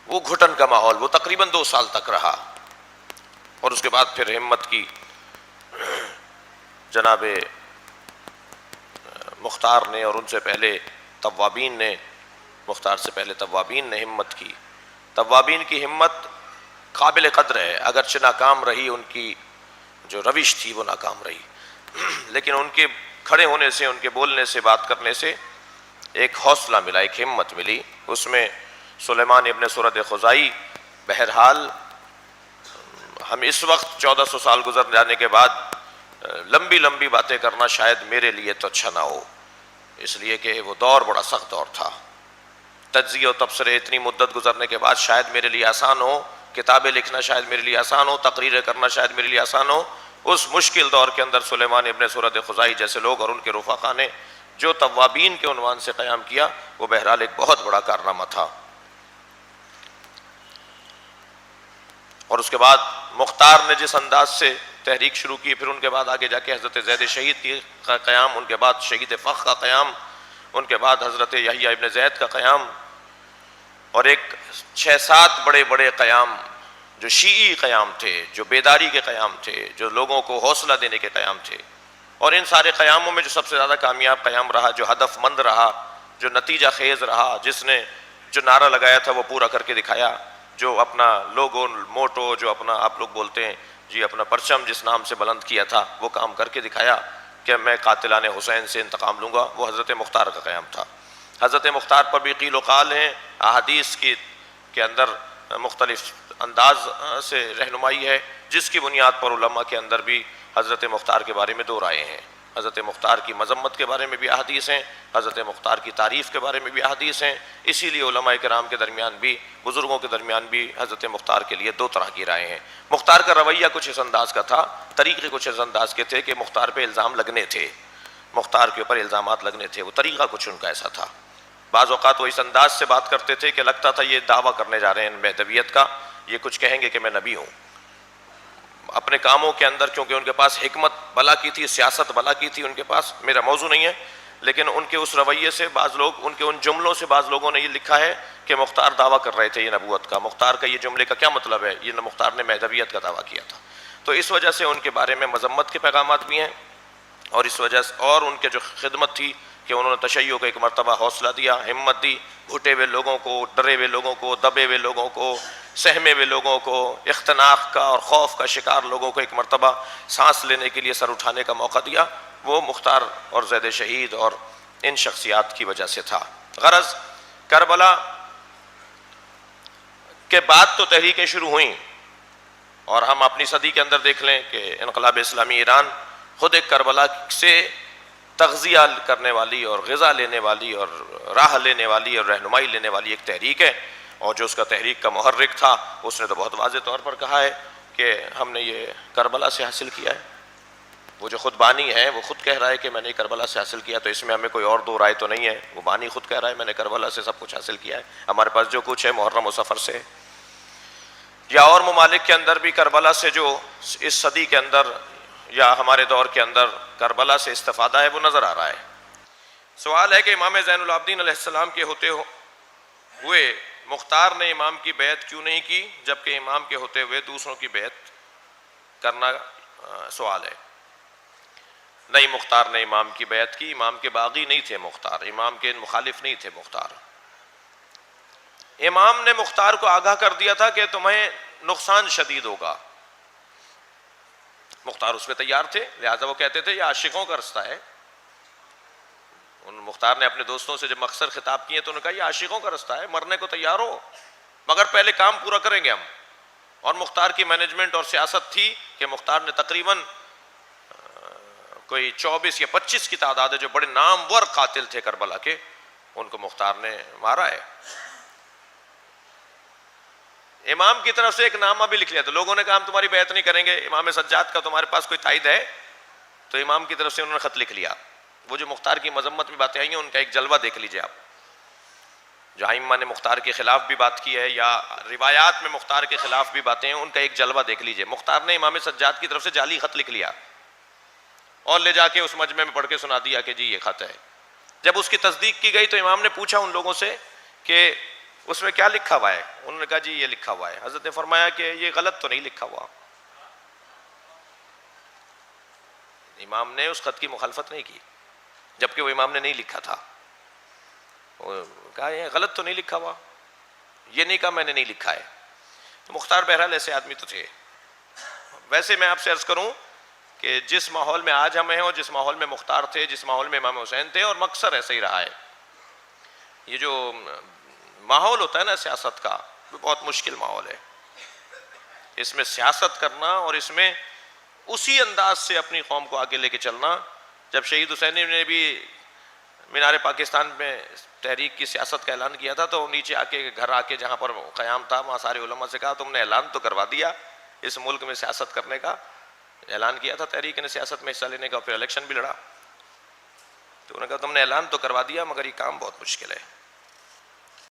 وہ گھٹن کا ماحول وہ تقریباً 2 سال تک رہا، اور اس کے بعد پھر ہمت کی جناب مختار نے، اور ان سے پہلے توابین نے، مختار سے پہلے توابین نے ہمت کی۔ توابین کی ہمت قابل قدر ہے، اگرچہ ناکام رہی، ان کی جو روش تھی وہ ناکام رہی، لیکن ان کے کھڑے ہونے سے، ان کے بولنے سے، بات کرنے سے ایک حوصلہ ملا، ایک ہمت ملی۔ اس میں سلیمان ابن سرد خزائی، بہرحال ہم اس وقت 1400 سال گزر جانے کے بعد لمبی لمبی باتیں کرنا شاید میرے لیے تو اچھا نہ ہو، اس لیے کہ وہ دور بڑا سخت دور تھا۔ تجزیے و تبصرے اتنی مدت گزرنے کے بعد شاید میرے لیے آسان ہو، کتابیں لکھنا شاید میرے لیے آسان ہو، تقریریں کرنا شاید میرے لیے آسان ہو، اس مشکل دور کے اندر سلیمان ابن سرد خزائی جیسے لوگ اور ان کے رفقا نے جو توابین کے عنوان سے قیام کیا، وہ بہرحال ایک بہت بڑا کارنامہ تھا۔ اور اس کے بعد مختار نے جس انداز سے تحریک شروع کی، پھر ان کے بعد آگے جا کے حضرت زید شہید کا قیام، ان کے بعد شہید فخ کا قیام، ان کے بعد حضرت یحییٰ ابن زید کا قیام، اور ایک 6-7 بڑے بڑے قیام جو شیعی قیام تھے، جو بیداری کے قیام تھے، جو لوگوں کو حوصلہ دینے کے قیام تھے۔ اور ان سارے قیاموں میں جو سب سے زیادہ کامیاب قیام رہا، جو ہدف مند رہا، جو نتیجہ خیز رہا، جس نے جو نعرہ لگایا تھا وہ پورا کر کے دکھایا، جو اپنا لوگو موٹو، جو اپنا آپ لوگ بولتے ہیں جی اپنا پرچم جس نام سے بلند کیا تھا، وہ کام کر کے دکھایا کہ میں قاتلان حسین سے انتقام لوں گا، وہ حضرت مختار کا قیام تھا۔ حضرت مختار پر بھی قیل و قال ہیں، احادیث کے اندر مختلف انداز سے رہنمائی ہے، جس کی بنیاد پر علماء کے اندر بھی حضرت مختار کے بارے میں 2 رائے ہیں۔ حضرت مختار کی مذمت کے بارے میں بھی احادیث ہیں، حضرت مختار کی تعریف کے بارے میں بھی احادیث ہیں، اسی لیے علماء کرام کے درمیان بھی، بزرگوں کے درمیان بھی حضرت مختار کے لیے 2 طرح کی رائے ہیں۔ مختار کا رویہ کچھ اس انداز کا تھا، طریقے کچھ اس انداز کے تھے کہ مختار پہ الزام لگنے تھے، مختار کے اوپر الزامات لگنے تھے، وہ طریقہ کچھ ان کا ایسا تھا۔ بعض اوقات وہ اس انداز سے بات کرتے تھے کہ لگتا تھا یہ دعویٰ کرنے جا رہے ہیں مہدویت کا، یہ کچھ کہیں گے کہ میں نبی ہوں۔ اپنے کاموں کے اندر کیونکہ ان کے پاس حکمت بلا کی تھی، سیاست بلا کی تھی ان کے پاس، میرا موضوع نہیں ہے، لیکن ان کے اس رویے سے بعض لوگ، ان کے ان جملوں سے بعض لوگوں نے یہ لکھا ہے کہ مختار دعویٰ کر رہے تھے یہ نبوت کا، مختار کا یہ جملے کا کیا مطلب ہے، یہ مختار نے مہدویت کا دعویٰ کیا تھا۔ تو اس وجہ سے ان کے بارے میں مذمت کے پیغامات بھی ہیں، اور اس وجہ سے اور ان کے جو خدمت تھی کہ انہوں نے تشیع کو ایک مرتبہ حوصلہ دیا، ہمت دی، گھٹے ہوئے لوگوں کو، ڈرے ہوئے لوگوں کو، دبے ہوئے لوگوں کو، سہمے ہوئے لوگوں کو، اختناق کا اور خوف کا شکار لوگوں کو ایک مرتبہ سانس لینے کے لیے سر اٹھانے کا موقع دیا، وہ مختار اور زید شہید اور ان شخصیات کی وجہ سے تھا۔ غرض کربلا کے بعد تو تحریکیں شروع ہوئیں، اور ہم اپنی صدی کے اندر دیکھ لیں کہ انقلاب اسلامی ایران خود ایک کربلا سے تغذیہ کرنے والی اور غذا لینے والی اور راہ لینے والی اور رہنمائی لینے والی ایک تحریک ہے، اور جو اس کا تحریک کا محرک تھا اس نے تو بہت واضح طور پر کہا ہے کہ ہم نے یہ کربلا سے حاصل کیا ہے۔ وہ جو خود بانی ہے وہ خود کہہ رہا ہے کہ میں نے کربلا سے حاصل کیا، تو اس میں ہمیں کوئی اور 2 رائے تو نہیں ہے، وہ بانی خود کہہ رہا ہے میں نے کربلا سے سب کچھ حاصل کیا ہے، ہمارے پاس جو کچھ ہے محرم و سفر سے۔ یا اور ممالک کے اندر بھی کربلا سے جو اس صدی کے اندر یا ہمارے دور کے اندر کربلا سے استفادہ ہے وہ نظر آ رہا ہے۔ سوال ہے کہ امام زین العابدین علیہ السلام کے ہوتے ہوئے مختار نے امام کی بیعت کیوں نہیں کی، جبکہ امام کے ہوتے ہوئے دوسروں کی بیعت کرنا سوال ہے۔ نہیں، مختار نے امام کی بیعت کی، امام کے باغی نہیں تھے مختار، امام کے مخالف نہیں تھے مختار۔ امام نے مختار کو آگاہ کر دیا تھا کہ تمہیں نقصان شدید ہوگا، مختار اس پہ تیار تھے، لہٰذا وہ کہتے تھے یہ عاشقوں کا رستہ ہے۔ ان مختار نے اپنے دوستوں سے جب مختصر خطاب کیے تو انہوں نے کہا یہ عاشقوں کا رستہ ہے، مرنے کو تیار ہو مگر پہلے کام پورا کریں گے ہم۔ اور مختار کی مینجمنٹ اور سیاست تھی کہ مختار نے تقریباً کوئی 24 یا 25 کی تعداد ہے جو بڑے نامور قاتل تھے کربلا کے، ان کو مختار نے مارا ہے۔ امام کی طرف سے ایک نامہ بھی لکھ لیا تھا، لوگوں نے کہا ہم تمہاری بیعت نہیں کریں گے، امام سجاد کا تمہارے پاس کوئی تائید ہے؟ تو امام کی طرف سے انہوں نے خط لکھ لیا۔ وہ جو مختار کی مذمت میں باتیں آئی ہیں ان کا ایک جلوہ دیکھ لیجئے آپ، جو ائمہ نے مختار کے خلاف بھی بات کی ہے یا روایات میں مختار کے خلاف بھی باتیں ہیں، ان کا ایک جلوہ دیکھ لیجئے۔ مختار نے امام سجاد کی طرف سے جعلی خط لکھ لیا اور لے جا کے اس مجمع میں پڑھ کے سنا دیا کہ جی یہ خط ہے۔ جب اس کی تصدیق کی گئی تو امام نے پوچھا ان لوگوں سے کہ اس میں کیا لکھا ہوا ہے؟ انہوں نے کہا جی یہ لکھا ہوا ہے۔ حضرت نے فرمایا کہ یہ غلط تو نہیں لکھا ہوا۔ امام نے اس خط کی مخالفت نہیں کی، جبکہ وہ امام نے نہیں لکھا تھا۔ کہا یہ غلط تو نہیں لکھا ہوا، یہ نہیں کہا میں نے نہیں لکھا ہے۔ تو مختار بہرحال ایسے آدمی تو تھے۔ ویسے میں آپ سے عرض کروں کہ جس ماحول میں آج ہم ہیں اور جس ماحول میں مختار تھے، جس ماحول میں امام حسین تھے، اور مکثر ایسے ہی رہا ہے، یہ جو ماحول ہوتا ہے نا سیاست کا، وہ بہت مشکل ماحول ہے۔ اس میں سیاست کرنا اور اس میں اسی انداز سے اپنی قوم کو آگے لے کے چلنا۔ جب شہید حسینی نے بھی مینار پاکستان میں تحریک کی سیاست کا اعلان کیا تھا تو نیچے آ کے گھر آ کے جہاں پر قیام تھا وہاں سارے علماء سے کہا تم نے اعلان تو کروا دیا اس ملک میں سیاست کرنے کا، اعلان کیا تھا تحریک نے سیاست میں حصہ لینے کا، پھر الیکشن بھی لڑا، تو انہوں نے کہا تم نے اعلان تو کروا دیا مگر یہ کام بہت مشکل ہے۔